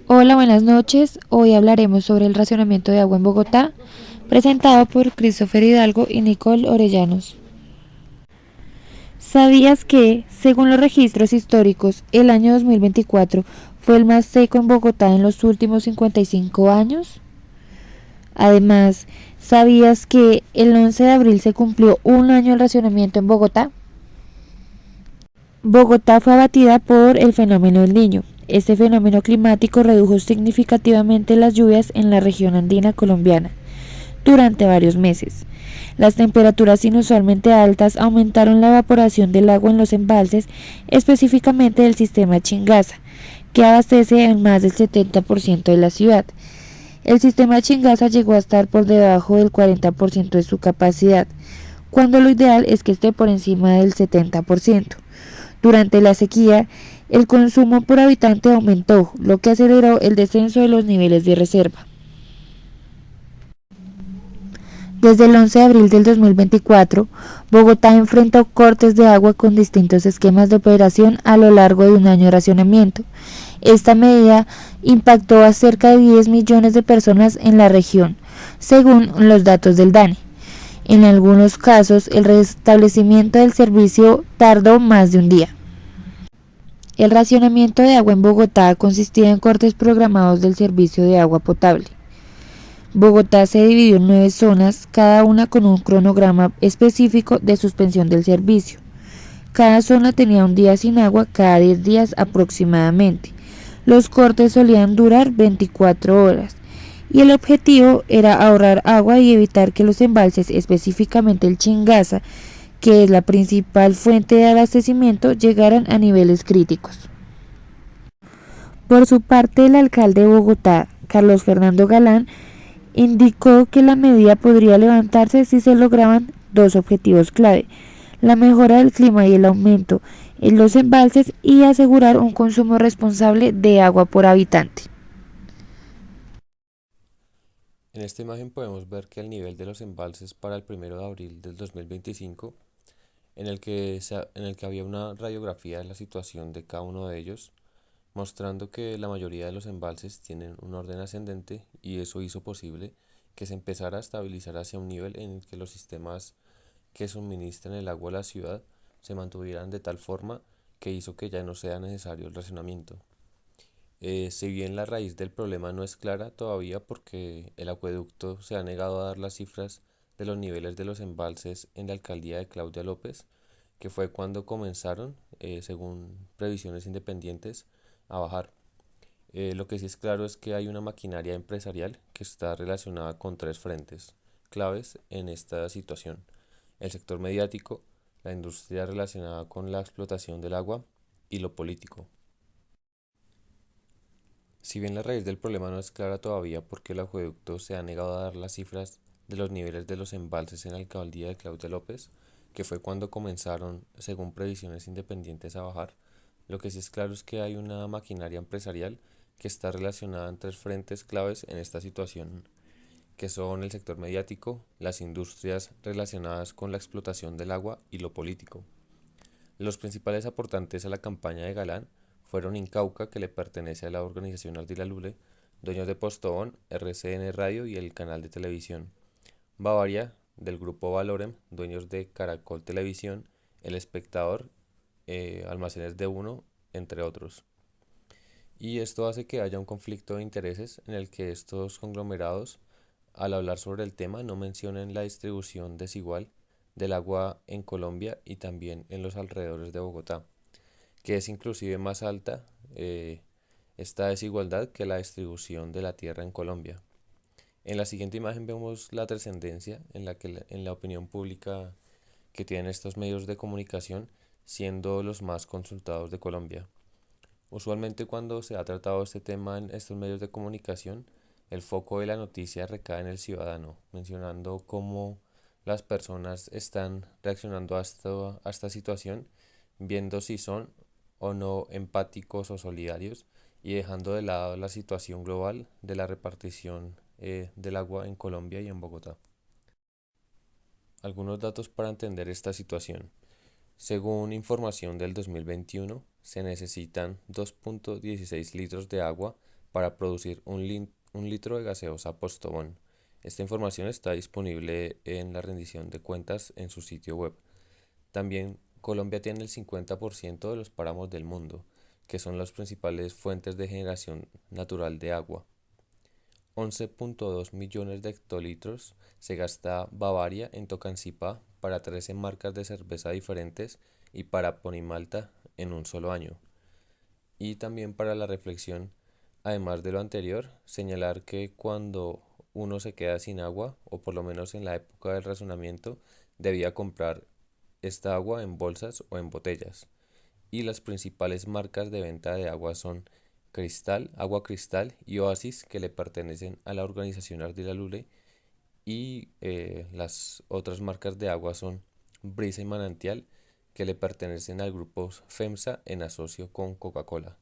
Hola, buenas noches. Hoy hablaremos sobre el racionamiento de agua en Bogotá, presentado por Christopher Hidalgo y Nicole Orellanos. ¿Sabías que, según los registros históricos, el año 2024 fue el más seco en Bogotá en los últimos 55 años? Además, ¿sabías que el 11 de abril se cumplió un año el racionamiento en Bogotá? Bogotá fue abatida por el fenómeno del Niño. Este fenómeno climático redujo significativamente las lluvias en la región andina colombiana durante varios meses. Las temperaturas inusualmente altas aumentaron la evaporación del agua en los embalses, específicamente del sistema Chingaza, que abastece en más del 70% de la ciudad. El sistema Chingaza llegó a estar por debajo del 40% de su capacidad, cuando lo ideal es que esté por encima del 70%. Durante la sequía, el consumo por habitante aumentó, lo que aceleró el descenso de los niveles de reserva. Desde el 11 de abril del 2024, Bogotá enfrentó cortes de agua con distintos esquemas de operación a lo largo de un año de racionamiento. Esta medida impactó a cerca de 10 millones de personas en la región, según los datos del DANE. En algunos casos, el restablecimiento del servicio tardó más de un día. El racionamiento de agua en Bogotá consistía en cortes programados del servicio de agua potable. Bogotá se dividió en 9 zonas, cada una con un cronograma específico de suspensión del servicio. Cada zona tenía un día sin agua cada 10 días aproximadamente. Los cortes solían durar 24 horas y el objetivo era ahorrar agua y evitar que los embalses, específicamente el Chingaza, que es la principal fuente de abastecimiento, llegaran a niveles críticos. Por su parte, el alcalde de Bogotá, Carlos Fernando Galán, indicó que la medida podría levantarse si se lograban dos objetivos clave: la mejora del clima y el aumento en los embalses, y asegurar un consumo responsable de agua por habitante. En esta imagen podemos ver que el nivel de los embalses para el 1 de abril del 2025, en el que había una radiografía de la situación de cada uno de ellos, mostrando que la mayoría de los embalses tienen un orden ascendente y eso hizo posible que se empezara a estabilizar hacia un nivel en el que los sistemas que suministran el agua a la ciudad se mantuvieran de tal forma que hizo que ya no sea necesario el racionamiento. Si bien la raíz del problema no es clara todavía porque el acueducto se ha negado a dar las cifras de los niveles de los embalses en la alcaldía de Claudia López, que fue cuando comenzaron, según previsiones independientes, a bajar. Lo que sí es claro es que hay una maquinaria empresarial que está relacionada con tres frentes claves en esta situación: el sector mediático, la industria relacionada con la explotación del agua y lo político. Si bien la raíz del problema no es clara todavía porque el acueducto se ha negado a dar las cifras de los niveles de los embalses en la alcaldía de Claudia López, que fue cuando comenzaron, según previsiones independientes, a bajar, lo que sí es claro es que hay una maquinaria empresarial que está relacionada en tres frentes claves en esta situación, que son el sector mediático, las industrias relacionadas con la explotación del agua y lo político. Los principales aportantes a la campaña de Galán fueron Incauca, que le pertenece a la organización Ardila Lule, dueños de Postobón, RCN Radio y el canal de televisión; Bavaria, del grupo Valorem, dueños de Caracol Televisión, El Espectador, Almacenes de Uno, entre otros. Y esto hace que haya un conflicto de intereses en el que estos conglomerados, al hablar sobre el tema, no mencionen la distribución desigual del agua en Colombia y también en los alrededores de Bogotá, que es inclusive más alta, esta desigualdad, que la distribución de la tierra en Colombia. En la siguiente imagen vemos la trascendencia en la opinión pública que tienen estos medios de comunicación, siendo los más consultados de Colombia. Usualmente cuando se ha tratado este tema en estos medios de comunicación, el foco de la noticia recae en el ciudadano, mencionando cómo las personas están reaccionando a esta situación, viendo si son o no empáticos o solidarios, y dejando de lado la situación global de la repartición del agua en Colombia y en Bogotá. Algunos datos para entender esta situación. Según información del 2021, se necesitan 2.16 litros de agua para producir un litro de gaseosa Postobón. Esta información está disponible en la rendición de cuentas en su sitio web. También Colombia tiene el 50% de los páramos del mundo, que son las principales fuentes de generación natural de agua. 11.2 millones de hectolitros se gasta Bavaria en Tocancipá para 13 marcas de cerveza diferentes y para Ponimalta en un solo año. Y también para la reflexión, además de lo anterior, señalar que cuando uno se queda sin agua, o por lo menos en la época del razonamiento, debía comprar esta agua en bolsas o en botellas. Y las principales marcas de venta de agua son Cristal, Agua Cristal y Oasis, que le pertenecen a la organización Ardila Lule, y las otras marcas de agua son Brisa y Manantial, que le pertenecen al grupo FEMSA en asocio con Coca-Cola.